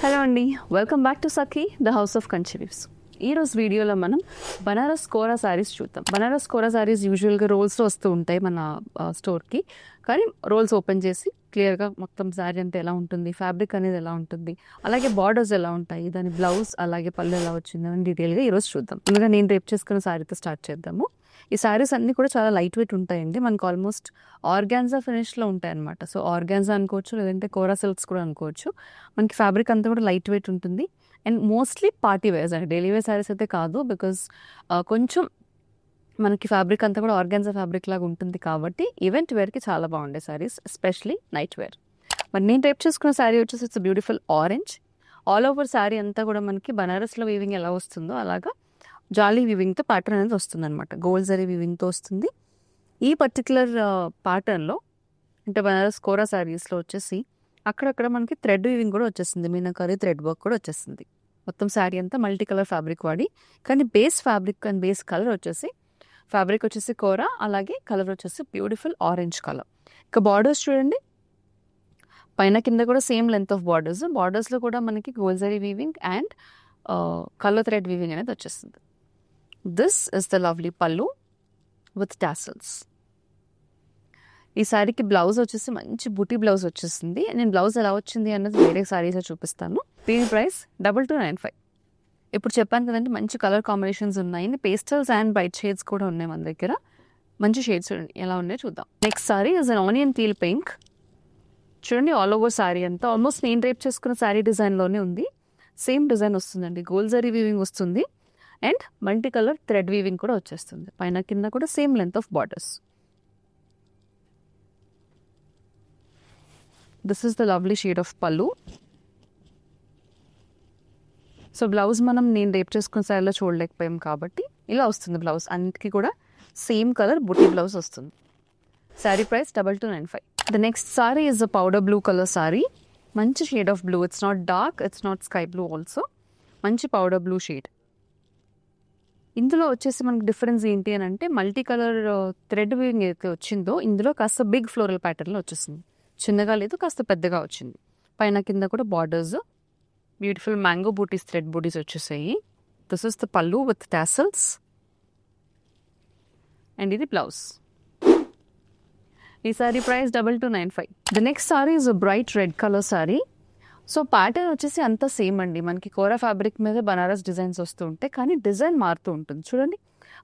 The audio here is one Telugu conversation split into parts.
హలో అండి, welcome back to Sakhi the house of Kanchi weaves. ఈ రోజు వీడియోలో మనం బనారస్ కోరా శారీస్ చూద్దాం. బనారస్ కోరా శారీస్ యూజువల్గా రోల్స్లో వస్తూ ఉంటాయి మన స్టోర్కి. కానీ రోల్స్ ఓపెన్ చేసి క్లియర్గా మొత్తం శారీ అంతా ఎలా ఉంటుంది, ఫ్యాబ్రిక్ అనేది ఎలా ఉంటుంది, అలాగే బార్డర్స్ ఎలా ఉంటాయి, దాని బ్లౌజ్ అలాగే పళ్ళు ఎలా వచ్చింది అని డీటెయిల్గా ఈరోజు చూద్దాం. ముందుగా నేను రేపు చేసుకున్న శారీతో స్టార్ట్ చేద్దాము. ఈ శారీస్ అన్నీ కూడా చాలా లైట్ వెయిట్ ఉంటాయండి. మనకు ఆల్మోస్ట్ ఆర్గాన్జా ఫినిష్లో ఉంటాయి అనమాట. సో ఆర్గాన్జా అనుకోవచ్చు, లేదంటే కోరా సిల్క్స్ కూడా అనుకోవచ్చు. మనకి ఫ్యాబ్రిక్ అంతా కూడా లైట్ వెయిట్ ఉంటుంది అండ్ మోస్ట్లీ పార్టీ వేర్స్ అండి, డైలీ వేర్ శారీస్ అయితే కాదు. బికాస్ కొంచెం మనకి ఫ్యాబ్రిక్ అంతా కూడా ఆర్గాన్జా ఫ్యాబ్రిక్ లాగా ఉంటుంది కాబట్టి ఈవెంట్ వేర్కి చాలా బాగుండే శారీస్, ఎస్పెషలీ నైట్ వేర్. మరి నేను టైప్ చేసుకున్న శారీ వచ్చేసి it's beautiful orange. All over sari అంతా కూడా మనకి బనారస్లో వీవింగ్ ఎలా వస్తుందో అలాగా జాలీ వీవింగ్తో ప్యాటర్న్ అనేది వస్తుంది అనమాట. గోల్డ్ జరీ వీవింగ్తో వస్తుంది. ఈ పర్టికులర్ ప్యాటర్న్లో అంటే బనారస్ కోరా శారీస్లో వచ్చేసి అక్కడక్కడ మనకి థ్రెడ్ వీవింగ్ కూడా వచ్చేస్తుంది, మీనాకరీ థ్రెడ్ వర్క్ కూడా వచ్చేస్తుంది. మొత్తం శారీ అంతా మల్టీ కలర్ ఫ్యాబ్రిక్ వాడి, కానీ base fabric and base colour వచ్చేసి ఫ్యాబ్రిక్ వచ్చేసి కోరా, అలాగే కలర్ వచ్చేసి బ్యూటిఫుల్ ఆరెంజ్ కలర్. ఇక బార్డర్స్ చూడండి, పైన కింద కూడా సేమ్ లెంత్ ఆఫ్ బార్డర్స్. బార్డర్స్లో కూడా మనకి gold zari weaving and colour thread weaving అనేది వచ్చేస్తుంది. దిస్ ఇస్ ద లవ్లీ పల్లు విత్ టాసల్స్. ఈ శారీకి బ్లౌజ్ వచ్చేసి మంచి బుటీ బ్లౌజ్ వచ్చేసింది. నేను బ్లౌజ్ ఎలా వచ్చింది అన్నది వేరే శారీస్ చూపిస్తాను. దీని ప్రైస్ 2295. ఇప్పుడు చెప్పాను కదండి, మంచి కలర్ కాంబినేషన్స్ ఉన్నాయి. పేస్టల్స్ అండ్ బ్రైట్ షేడ్స్ కూడా ఉన్నాయి మన దగ్గర. మంచి షేడ్స్ ఎలా ఉన్నాయో చూద్దాం. Next sari is an onion peel pink. చూడండి, ఆల్ ఓవర్ శారీ అంతా ఆల్మోస్ట్ నేను డ్రేప్ చేసుకున్న శారీ డిజైన్లోనే ఉంది. సేమ్ డిజైన్ వస్తుందండి, గోల్డ్ జరీ వీవింగ్ వస్తుంది and multi colour thread weaving కూడా వచ్చేస్తుంది. పైన కింద కూడా same length of borders. This is the lovely shade of పల్లు. సో బ్లౌజ్ మనం నేను రేప్ చేసుకున్న శారీలో చూడలేకపోయాం కాబట్టి ఇలా వస్తుంది బ్లౌజ్. అన్నిటికీ కూడా సేమ్ కలర్ బుటీ బ్లౌజ్ వస్తుంది. Sari price 2295. The next sorry is a powder blue colour sari. మంచి shade of blue. It's not dark, it's not sky blue also. మంచి పౌడర్ బ్లూ షేడ్. ఇందులో వచ్చేసి మనకి డిఫరెన్స్ ఏంటి అని అంటే, మల్టీ కలర్ థ్రెడ్ వీవింగ్ అయితే వచ్చిందో ఇందులో కాస్త బిగ్ ఫ్లోరల్ ప్యాటర్న్లో వచ్చేసింది. చిన్నగా లేదు, కాస్త పెద్దగా వచ్చింది. పైన కింద కూడా బార్డర్స్, బ్యూటిఫుల్ మ్యాంగో బూటీస్, థ్రెడ్ బూటీస్ వచ్చేసాయి. దిస్ ఇస్ ద పల్లు విత్ టాసల్స్ అండ్ ఇది బ్లౌజ్. ఈ sari price 2295. The next sorry is bright red colour sorry. So pattern వచ్చేసి అంతా సేమ్ అండి. మనకి కోరా ఫ్యాబ్రిక్ మీద బనారస్ డిజైన్స్ వస్తూ ఉంటాయి, కానీ డిజైన్ మారుతూ ఉంటుంది. చూడండి,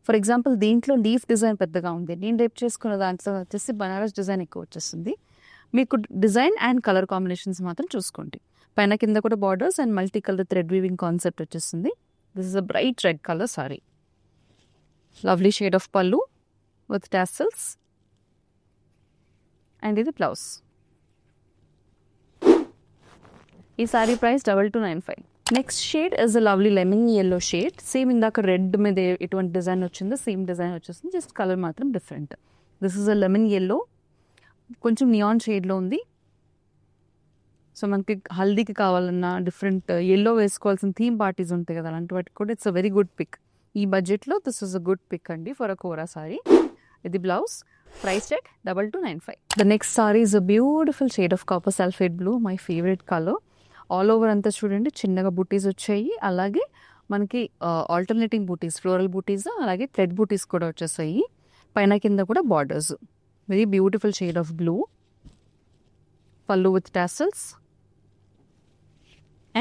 ఫర్ ఎగ్జాంపుల్ దీంట్లో లీఫ్ డిజైన్ పెద్దగా ఉంది. నేను రేప్ చేసుకున్న దాంట్లో వచ్చేసి బనారస్ డిజైన్ ఎక్కువ వచ్చేస్తుంది. మీకు డిజైన్ అండ్ కలర్ కాంబినేషన్స్ మాత్రం చూసుకోండి. పైన కింద కూడా borders and multi colour thread weaving concept వచ్చేస్తుంది. This is a bright red colour sari. Lovely shade of pallu with tassels and ఇది బ్లౌజ్. ఈ sari price 2295. Next shade is a lovely lemon yellow shade. Same ఇందాక రెడ్ మీద ఎటువంటి డిజైన్ వచ్చిందో సేమ్ డిజైన్ వచ్చేస్తుంది, జస్ట్ కలర్ మాత్రం different. This is a lemon yellow, కొంచెం నియాన్ షేడ్లో ఉంది. సో మనకి హల్దీకి కావాలన్నా డిఫరెంట్ ఎల్లో వేసుకోవాల్సిన థీమ్ పార్టీస్ ఉంటాయి కదా, అలాంటి వాటికి కూడా it's a very good pick. ఈ బడ్జెట్లో this is a good pick అండి ఫర్ అ కోరా సారీ. ఇది blouse. Price tag 2295. The next sorry is a beautiful shade of copper sulphate blue, my favourite colour. All over అంతా చూడండి, చిన్నగా బూటీస్ వచ్చాయి. అలాగే మనకి ఆల్టర్నేటింగ్ బూటీస్, ఫ్లోరల్ బూటీస్, అలాగే థ్రెడ్ బూటీస్ కూడా వచ్చేసాయి. పైన కింద కూడా borders. Very beautiful shade of blue. Pallu with tassels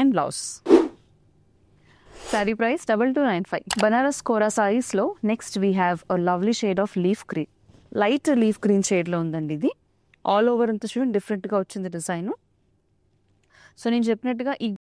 and blouse. Sari price 2295. Banaras kora సారీస్లో next we have a lovely shade of leaf green. Light leaf green షేడ్లో ఉందండి ఇది. ఆల్ ఓవర్ అంతా చూడండి డిఫరెంట్గా వచ్చింది డిజైన్. సో నేను చెప్పినట్టుగా ఈ